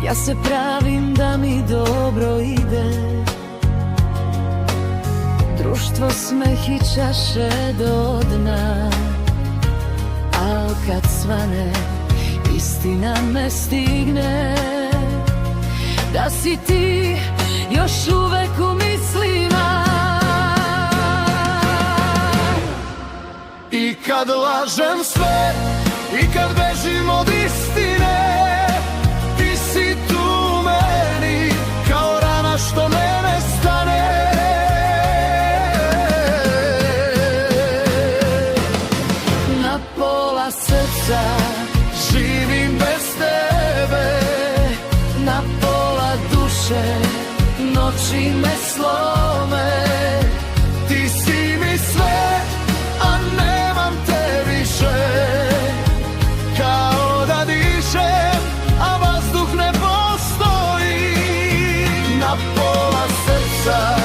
Ja se pravim da mi dobro ide, društvo, smeh i čaše do dna. Al kad svane, istina me stigne, da si ti još uvek u mislima. I kad lažem sve, i kad bežim od istine, ti si tu meni, kao rana što ne nestane. Na pola srca živim bez tebe, na pola duše noći me slome. ti si mi sve, a nemam te više. Kao da dišem, a vazduh ne postoji. Na pola srca